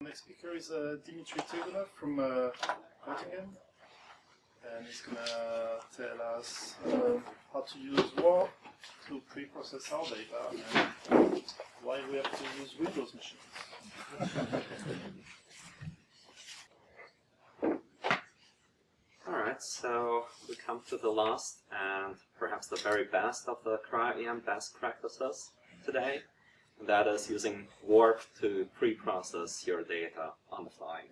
Next speaker is Dmitry Tegunov from Göttingen, and he's going to tell us how to use Warp to pre-process our data and why we have to use Windows machines. Alright, so we come to the last and perhaps the very best of the Cryo-EM best practices today. And that is using Warp to pre-process your data on the fly.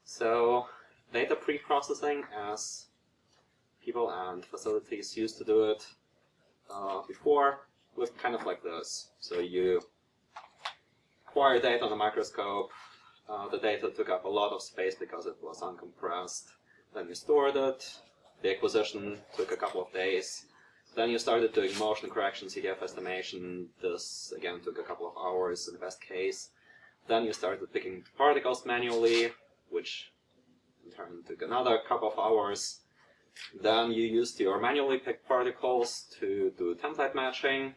So, data pre-processing, as people and facilities used to do it before, was kind of like this. So you acquire data on a microscope, the data took up a lot of space because it was uncompressed, then you stored it, the acquisition took a couple of days. Then you started doing motion correction, CDF estimation. This again took a couple of hours in the best case. Then you started picking particles manually, which in turn took another couple of hours. Then you used your manually picked particles to do template matching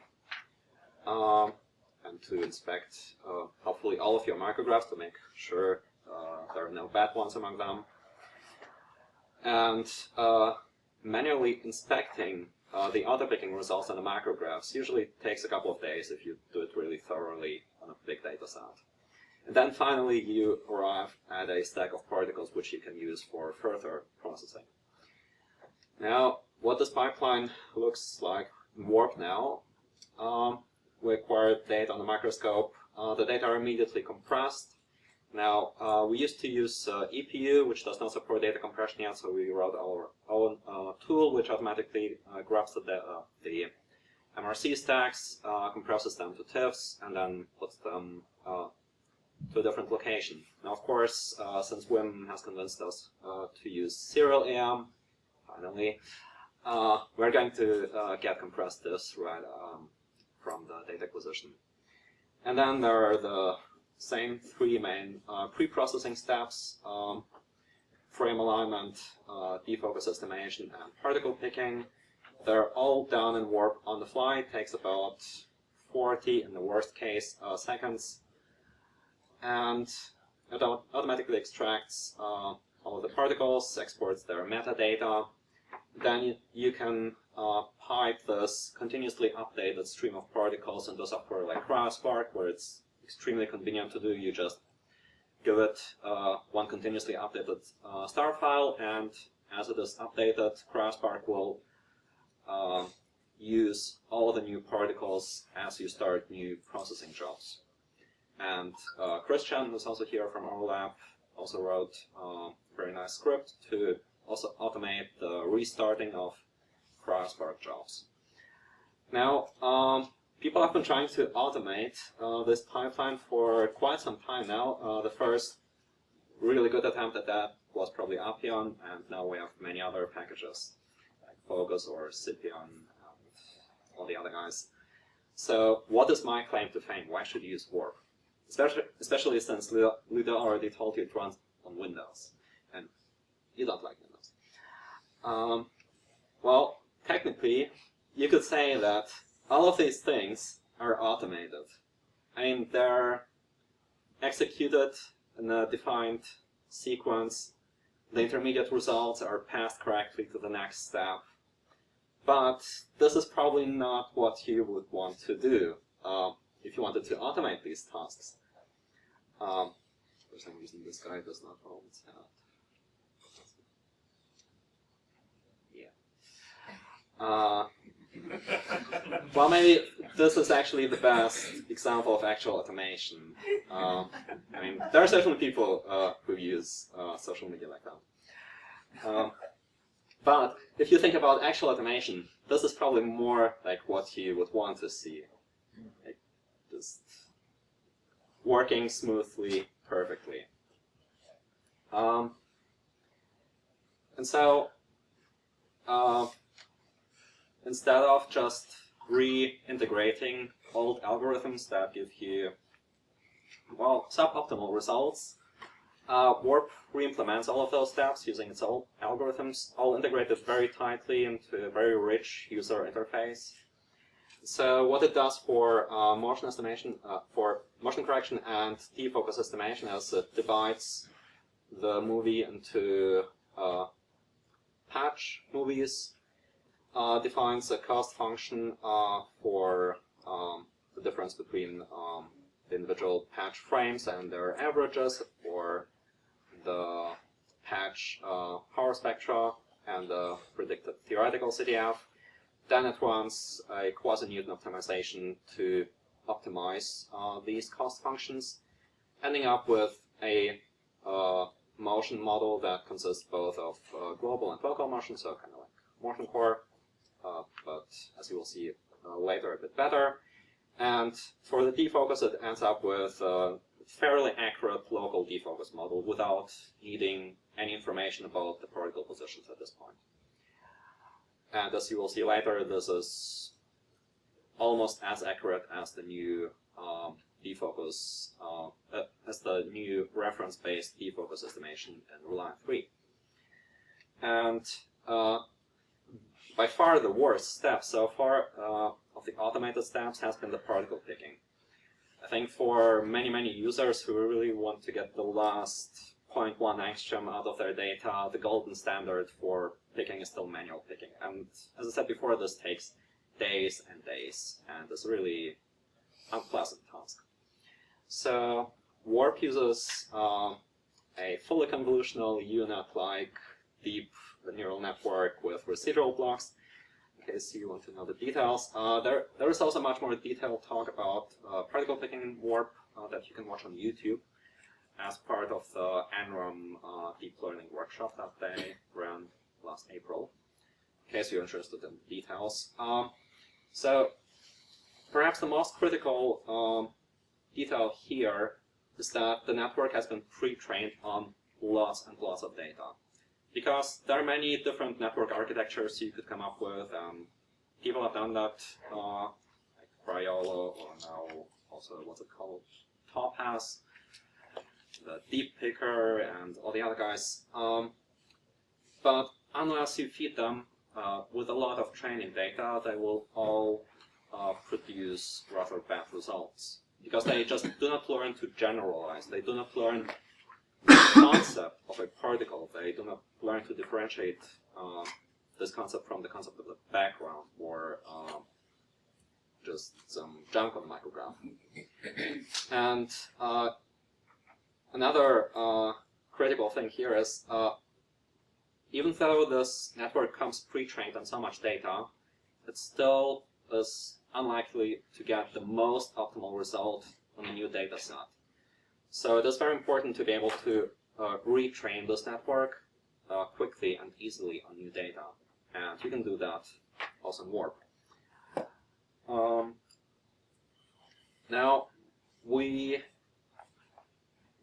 and to inspect hopefully all of your micrographs to make sure there are no bad ones among them. And manually inspecting the auto-picking results on the micrographs usually takes a couple of days if you do it really thoroughly on a big data set. And then finally you arrive at a stack of particles which you can use for further processing. Now, what this pipeline looks like in Warp now, we acquire data on the microscope. The data are immediately compressed. Now, we used to use EPU, which does not support data compression yet, so we wrote our own tool which automatically grabs the MRC stacks, compresses them to TIFFs, and then puts them to a different location. Now, of course, since Wim has convinced us to use serial EM, finally, we're going to get compressed TIFFs right from the data acquisition. And then there are the same three main pre-processing steps: frame alignment, defocus estimation, and particle picking. They're all done in Warp on the fly. It takes about 40, in the worst case, seconds. And it automatically extracts all of the particles, exports their metadata. Then you can pipe this continuously updated stream of particles into software like Cryo-Spark, where it's extremely convenient to do. You just give it one continuously updated star file, and as it is updated, Cryo-Spark will use all the new particles as you start new processing jobs. And Christian, who's also here from our lab, also wrote a very nice script to also automate the restarting of Cryo-Spark jobs. Now, people have been trying to automate this pipeline for quite some time now. The first really good attempt at that was probably Appian, and now we have many other packages like Focus or Scipion and all the other guys. So what is my claim to fame? Why should you use Warp? Especially since Ludo already told you it runs on Windows, and you don't like Windows. Well, technically, you could say that all of these things are automated. I mean, they're executed in a defined sequence. The intermediate results are passed correctly to the next step. But this is probably not what you would want to do if you wanted to automate these tasks. For some reason, this guy does not hold its hat. Yeah. Well, maybe this is actually the best example of actual automation. I mean, there are certainly people who use social media like that. But if you think about actual automation, this is probably more like what you would want to see. Like just working smoothly, perfectly. And so, instead of just reintegrating old algorithms that give you, well, suboptimal results, Warp re-implements all of those steps using its old algorithms, all integrated very tightly into a very rich user interface. So what it does for motion estimation, for motion correction and defocus estimation is it divides the movie into patch movies, defines a cost function for the difference between the individual patch frames and their averages, for the patch power spectra and the predicted theoretical CDF. Then it runs a quasi-Newton optimization to optimize these cost functions, ending up with a motion model that consists both of global and local motion, so kind of like motion core, but as you will see later, a bit better. And for the defocus, it ends up with a fairly accurate local defocus model without needing any information about the particle positions at this point. And as you will see later, this is almost as accurate as the new defocus, as the new reference-based defocus estimation in Reliant 3. And by far the worst step so far of the automated steps has been the particle picking. I think for many users who really want to get the last 0.1 angstrom out of their data, the golden standard for picking is still manual picking. And as I said before, this takes days and days, and it's a really unpleasant task. So Warp uses a fully convolutional UNet-like deep neural network with residual blocks. In case you want to know the details, there is also much more detailed talk about particle picking in Warp that you can watch on YouTube as part of the NROM deep learning workshop that they ran last April, in case you're interested in details. So perhaps the most critical detail here is that the network has been pre-trained on lots and lots of data. Because there are many different network architectures you could come up with. People have done that, like Cryo, or now also, what's it called, Topaz, the Deep Picker, and all the other guys. But unless you feed them with a lot of training data, they will all produce rather bad results. Because they just do not learn to generalize. They do not learn the concept of a particle. They do not learn to differentiate this concept from the concept of the background, or just some junk on the micrograph. And another critical thing here is, even though this network comes pre-trained on so much data, it still is unlikely to get the most optimal result on a new data set. So it is very important to be able to retrain this network quickly and easily on new data. And you can do that also in Warp. Now, we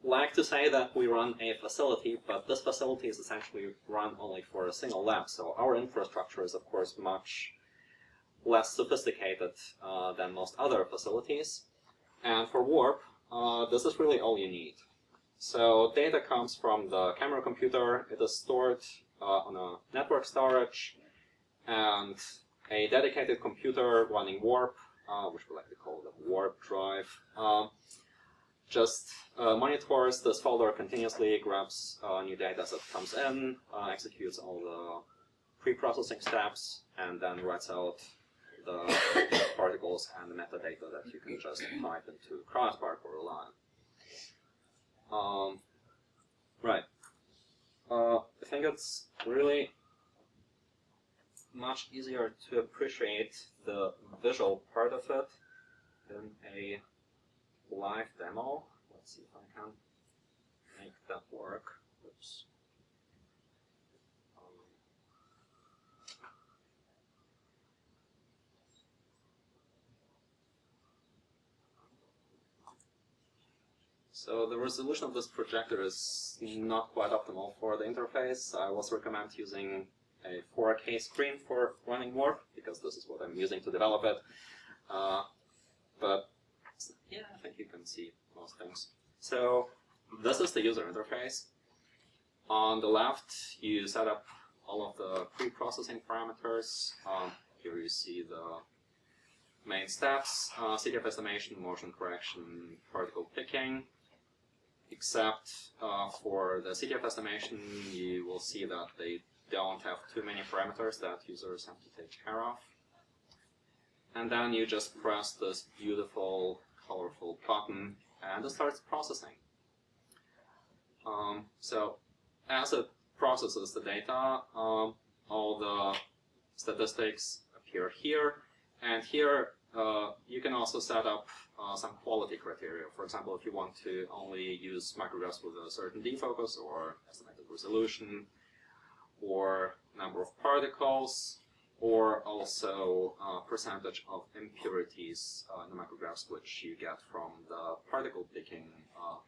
like to say that we run a facility, but this facility is essentially run only for a single lab. So our infrastructure is, of course, much less sophisticated than most other facilities. And for Warp, this is really all you need. So data comes from the camera computer. It is stored on a network storage, and a dedicated computer running Warp, which we like to call the Warp drive, just monitors this folder continuously, grabs new data that comes in, executes all the pre-processing steps, and then writes out the particles and the metadata that you can just type into CryoSpark or Reliant. Right. I think it's really much easier to appreciate the visual part of it in a live demo. Let's see if I can make that work. Oops. So the resolution of this projector is not quite optimal for the interface. I also recommend using a 4K screen for running Warp, because this is what I'm using to develop it. But yeah, I think you can see most things. So this is the user interface. On the left, you set up all of the pre-processing parameters. Here you see main steps: CTF estimation, motion correction, particle picking. Except for the CTF estimation, you will see that they don't have too many parameters that users have to take care of. And then you just press this beautiful, colorful button, and it starts processing. So as it processes the data, all the statistics appear here, and here you can also set up some quality criteria. For example, if you want to only use micrographs with a certain defocus or estimated resolution, or number of particles, or also percentage of impurities in the micrographs which you get from the particle picking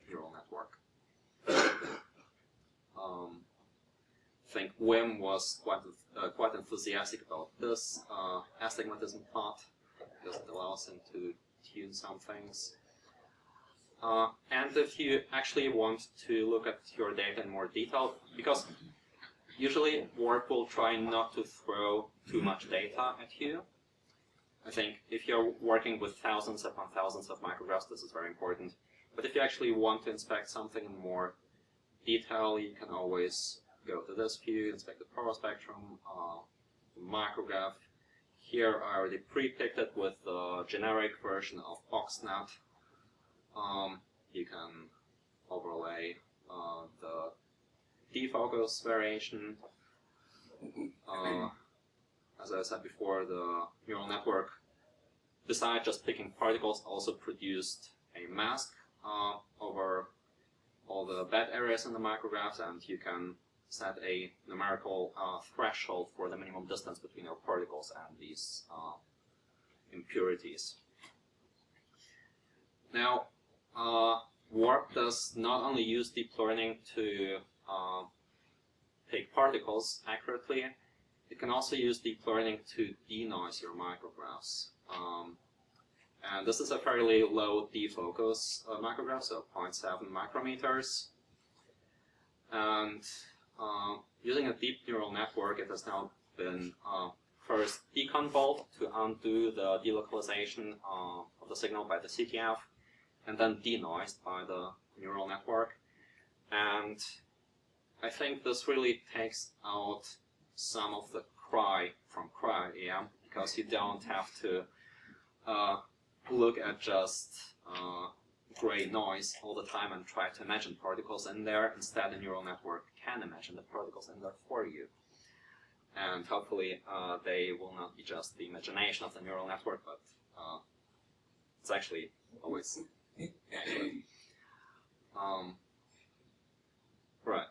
neural network. I think Wim was quite enthusiastic about this astigmatism plot because it allows him to tune some things. And if you actually want to look at your data in more detail, because usually Warp will try not to throw too much data at you. I think if you're working with thousands upon thousands of micrographs, this is very important. But if you actually want to inspect something in more detail, you can always go to this view, inspect the power spectrum, micrograph. Here I already pre-picked it with the generic version of BoxNet. You can overlay the defocus variation. As I said before, the neural network, besides just picking particles, also produced a mask over all the bad areas in the micrographs, and you can set a numerical threshold for the minimum distance between your particles and these impurities. Now, Warp does not only use deep learning to pick particles accurately, it can also use deep learning to denoise your micrographs. And this is a fairly low defocus micrograph, so 0.7 micrometers. And using a deep neural network, it has now been first deconvolved to undo the delocalization of the signal by the CTF, and then denoised by the neural network. And I think this really takes out some of the cry from Cryo-EM, because you don't have to look at just gray noise all the time and try to imagine particles in there. Instead, the neural network can imagine the particles in there for you. And hopefully they will not be just the imagination of the neural network, but it's actually always accurate. Right.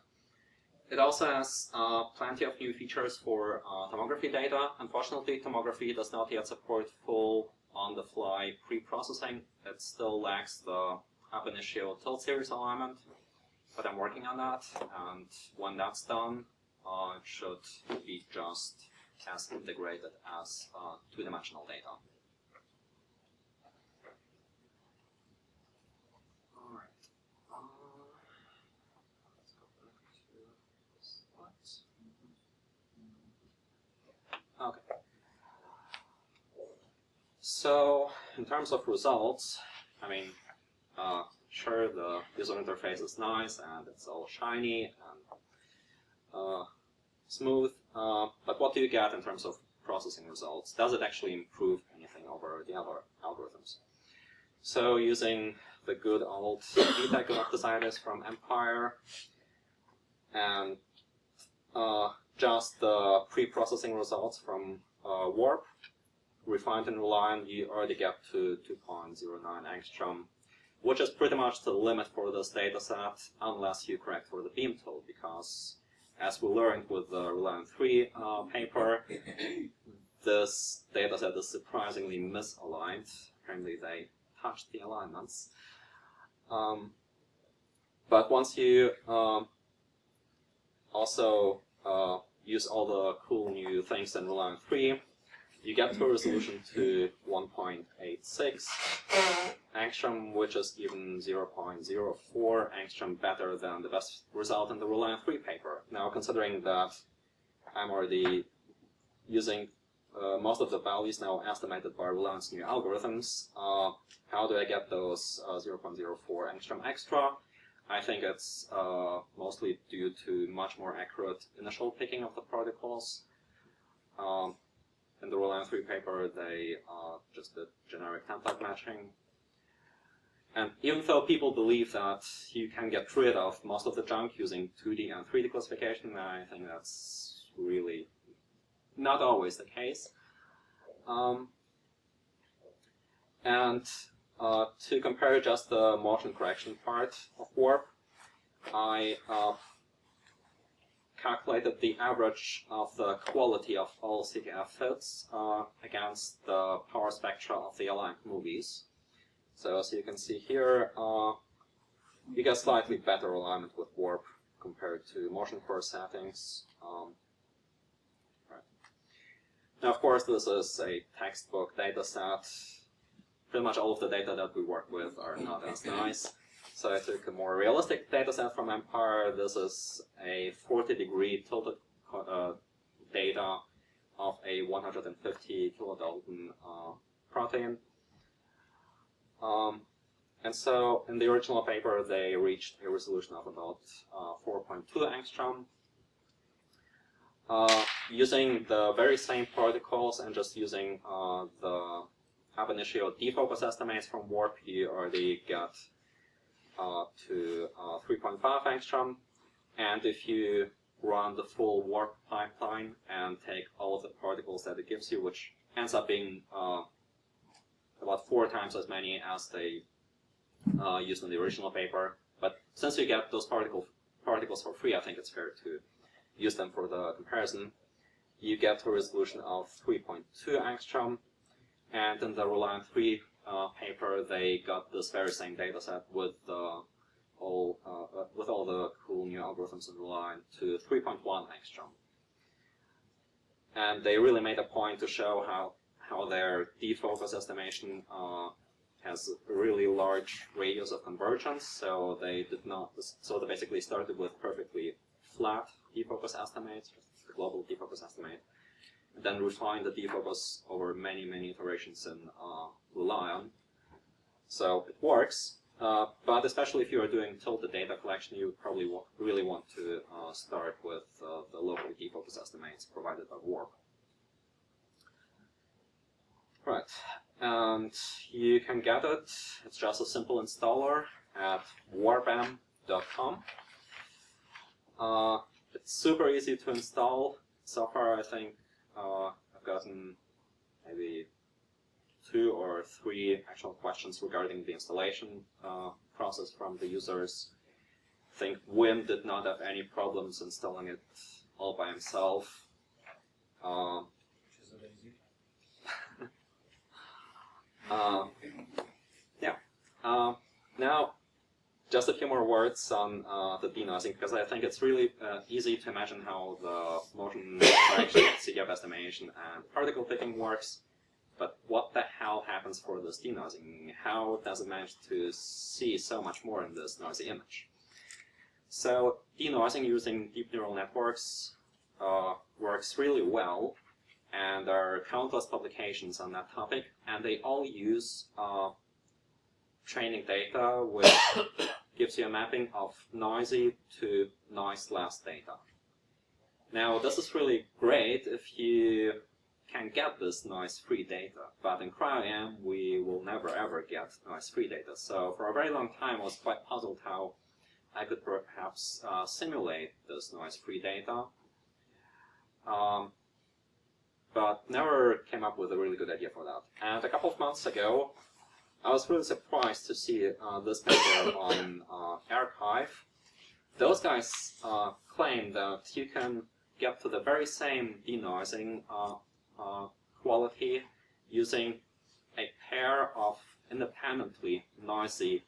It also has plenty of new features for tomography data. Unfortunately, tomography does not yet support full on-the-fly pre-processing. It still lacks the ab initio tilt series alignment, but I'm working on that, and when that's done, it should be just as integrated as two-dimensional data. Okay. So, in terms of results, I mean, sure, the user interface is nice and it's all shiny and smooth, but what do you get in terms of processing results? Does it actually improve anything over the other algorithms? So, using the good old Dmitry Tegunov designers from Empire and just the pre-processing results from Warp, refined and reliant, you already get to 2.09 angstrom, which is pretty much the limit for this dataset, unless you correct for the beam tilt, because as we learned with the Reliant 3 paper, this dataset is surprisingly misaligned. Apparently they touched the alignments. But once you also use all the cool new things in Reliant 3, you get to a resolution to 1.86 angstrom, which is even 0.04 angstrom better than the best result in the Reliant 3 paper. Now, considering that I'm already using most of the values now estimated by Reliance new algorithms. How do I get those 0.04 angstrom extra? I think it's mostly due to much more accurate initial picking of the particles. In the Reliance 3 paper, they just did generic template matching. And even though people believe that you can get rid of most of the junk using 2D and 3D classification, I think that's really not always the case. To compare just the motion correction part of warp, I calculated the average of the quality of all CTF fits against the power spectra of the aligned movies. So as you can see here, you get slightly better alignment with warp compared to motion core settings. Right. Now, of course, this is a textbook data set. Pretty much all of the data that we work with are not as nice. So I took a more realistic data set from Empire. This is a 40-degree tilted data of a 150 kilodalton protein. And so in the original paper, they reached a resolution of about 4.2 angstrom. Using the very same protocols and just using the ab initio defocus estimates from warp, you already get to 3.5 angstrom. And if you run the full warp pipeline and take all of the particles that it gives you, which ends up being about 4 times as many as they used in the original paper. But since you get those particles for free, I think it's fair to use them for the comparison. You get a resolution of 3.2 angstrom. And in the Reliant 3 paper, they got this very same data set with all the cool new algorithms in Reliant to 3.1 angstrom. And they really made a point to show how their defocus estimation has a really large radius of convergence. So they basically started with perfectly flat defocus estimates, the global defocus estimate, and then refined the defocus over many, many iterations in Reliant. So it works, but especially if you are doing tilted data collection, you probably really want to start with the local defocus estimates provided by warp. Right, and you can get it. It's just a simple installer at warpm.com. It's super easy to install. So far, I think I've gotten maybe 2 or 3 actual questions regarding the installation process from the users. I think Wim did not have any problems installing it all by himself. Now, just a few more words on the denoising, because I think it's really easy to imagine how the motion correction, CTF estimation, and particle picking works. But what the hell happens for this denoising? How does it manage to see so much more in this noisy image? So denoising using deep neural networks works really well, and there are countless publications on that topic, and they all use training data which gives you a mapping of noisy to noiseless data. Now, this is really great if you can get this noise-free data, but in Cryo-EM we will never ever get noise-free data. So for a very long time I was quite puzzled how I could perhaps simulate this noise-free data, but never came up with a really good idea for that. And a couple of months ago, I was really surprised to see this paper on arXiv. Those guys claim that you can get to the very same denoising quality using a pair of independently noisy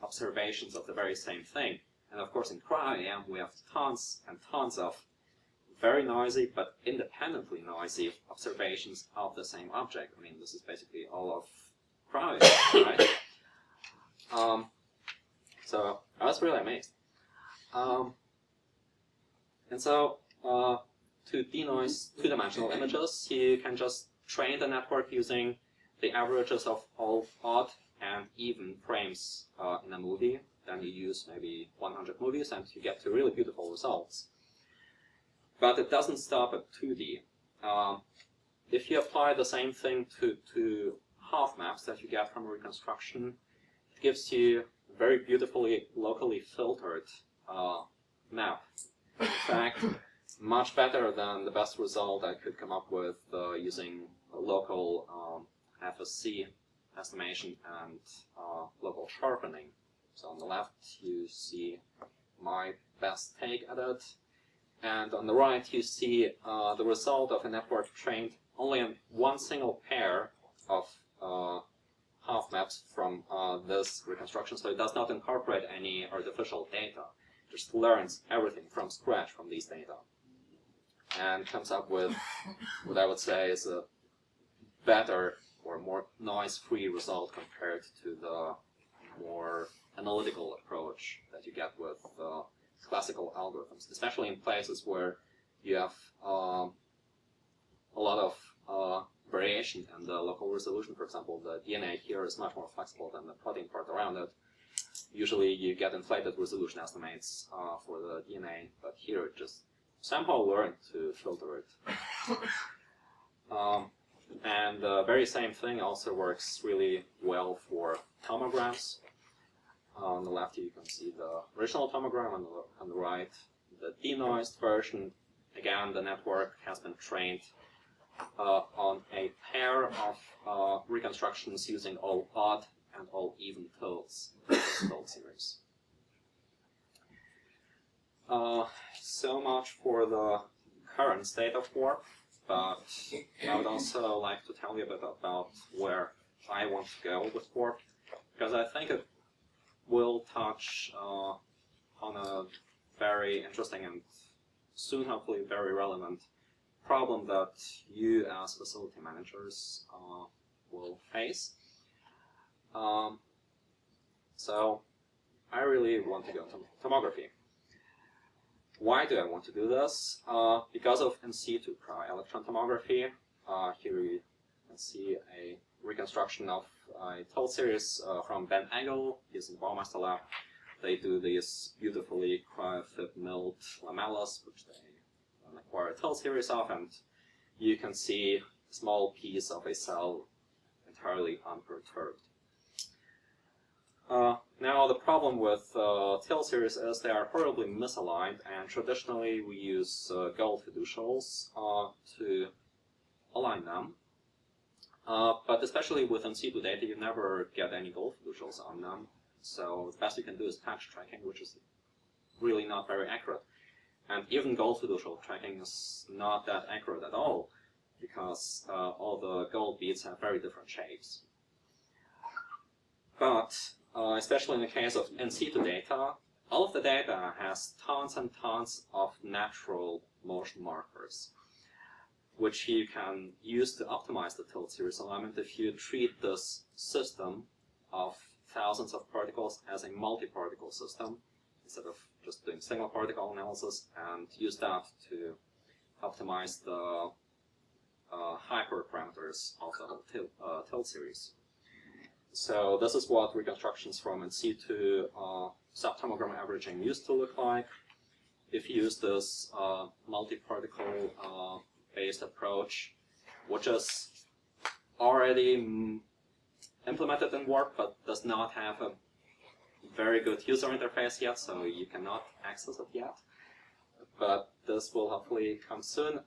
observations of the very same thing. And of course in Cryo-EM we have tons and tons of very noisy but independently noisy observations of the same object. I mean, this is basically all of Cryo-EM, right? So I was really amazed. And so to denoise two-dimensional images, you can just train the network using the averages of all odd and even frames in a movie. Then you use maybe 100 movies and you get to really beautiful results. But it doesn't stop at 2D. If you apply the same thing to half maps that you get from reconstruction, it gives you a very beautifully locally filtered map. In fact, much better than the best result I could come up with using a local FSC estimation and local sharpening. So on the left you see my best take at it, and on the right you see the result of a network trained only on one single pair of half maps from this reconstruction, so it does not incorporate any artificial data. It just learns everything from scratch from these data and comes up with what I would say is a better or more noise-free result compared to the more analytical approach that you get with classical algorithms, especially in places where you have a lot of variation in the local resolution. For example, the DNA here is much more flexible than the protein part around it. Usually you get inflated resolution estimates for the DNA, but here it just somehow learned to filter it. And the very same thing also works really well for tomograms. On the left you can see the original tomogram, on the right the denoised version. Again, the network has been trained on a pair of reconstructions using all odd and all even tilts in this tilt series. So much for the current state of warp, but I would also like to tell you a bit about where I want to go with warp, because I think it will touch on a very interesting and soon hopefully very relevant problem that you as facility managers will face. So I really want to go to tomography. Why do I want to do this? Because of in situ cryo-electron tomography. Here you can see a reconstruction of a tilt series from Ben Egel using the Baumeister lab. They do these beautifully cryo-fit milled lamellas, which they acquire a tilt series of, and you can see a small piece of a cell entirely unperturbed. Now the problem with tilt series is they are horribly misaligned, and traditionally we use gold fiducials to align them. But especially with in situ data, you never get any gold fiducials on them. So the best you can do is patch tracking, which is really not very accurate. And even gold fiducial tracking is not that accurate at all, because all the gold beads have very different shapes. But especially in the case of in situ data, all of the data has tons and tons of natural motion markers, which you can use to optimize the tilt series alignment if you treat this system of thousands of particles as a multi-particle system, instead of just doing single particle analysis, and use that to optimize the hyperparameters of the whole tilt series. So this is what reconstructions from in situ sub-tomogram averaging used to look like. If you use this multi-particle based approach, which is already implemented in Warp but does not have a very good user interface yet, so you cannot access it yet. But this will hopefully come soon.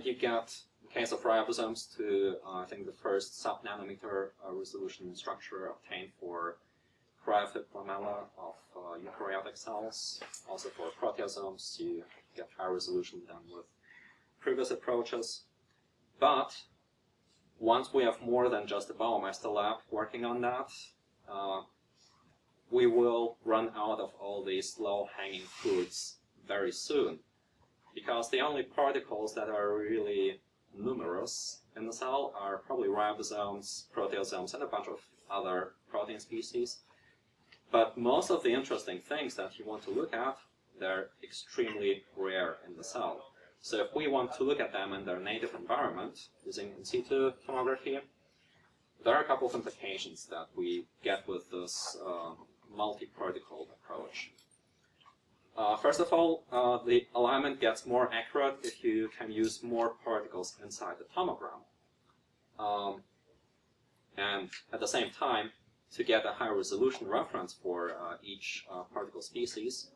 You get, in case of ribosomes, to I think the first sub-nanometer resolution structure obtained for cryophyt lamella of eukaryotic cells. Also for proteasomes, you get high resolution than with previous approaches. But once we have more than just the Baumeister lab working on that, we will run out of all these low-hanging fruits very soon, because the only particles that are really numerous in the cell are probably ribosomes, proteasomes, and a bunch of other protein species. But most of the interesting things that you want to look at, they're extremely rare in the cell. So if we want to look at them in their native environment using in situ tomography, there are a couple of implications that we get with this multi-particle approach. First of all, the alignment gets more accurate if you can use more particles inside the tomogram. And at the same time, to get a high resolution reference for each particle species,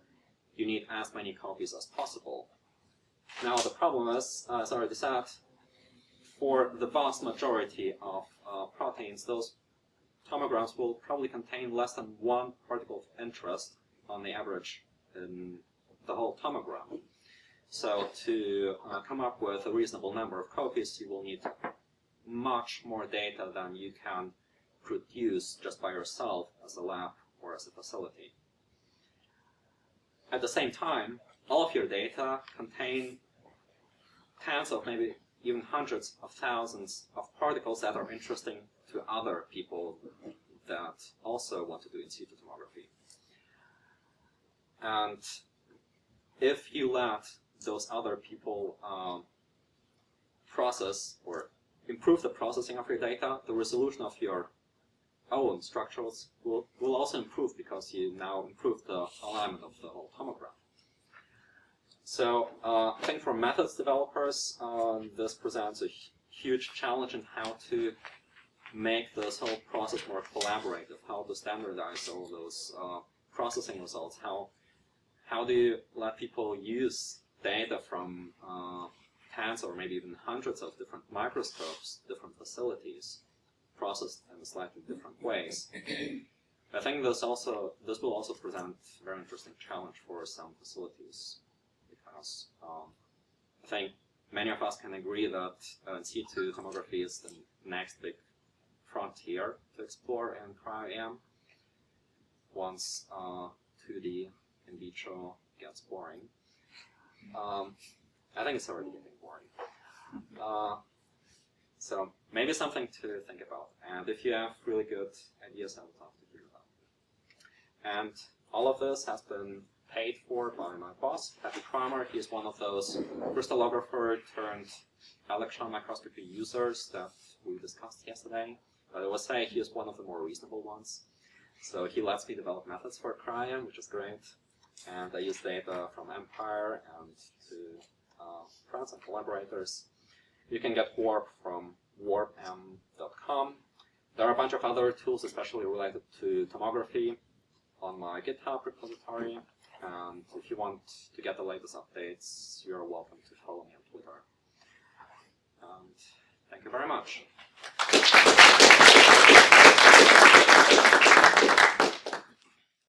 you need as many copies as possible. Now the problem is, as I already said, for the vast majority of proteins, those tomograms will probably contain less than one particle of interest on the average in the whole tomogram. So to come up with a reasonable number of copies, you will need much more data than you can produce just by yourself as a lab or as a facility. At the same time, all of your data contain tens of, maybe even hundreds of thousands of particles that are interesting to other people that also want to do in situ tomography. And if you let those other people process or improve the processing of your data, the resolution of your own structures will also improve, because you now improve the alignment of the whole tomogram. So I think for methods developers, this presents a huge challenge in how to make this whole process more collaborative, how to standardize all those processing results, how do you let people use data from tens or maybe even hundreds of different microscopes, different facilities, processed in slightly different ways. I think this will also present a very interesting challenge for some facilities, because I think many of us can agree that in situ tomography is the next big frontier to explore in Cryo-EM once 2D in vitro gets boring. I think it's already getting boring. So maybe something to think about. And if you have really good ideas, I would love to hear them. And all of this has been paid for by my boss, Patrick Kramer. He is one of those crystallographer turned electron microscopy users that we discussed yesterday. But I would say he is one of the more reasonable ones. So he lets me develop methods for cryo, which is great. And I use data from Empire and to friends and collaborators. You can get warp from warpm.com. There are a bunch of other tools, especially related to tomography, on my GitHub repository. And if you want to get the latest updates, you're welcome to follow me on Twitter. And thank you very much.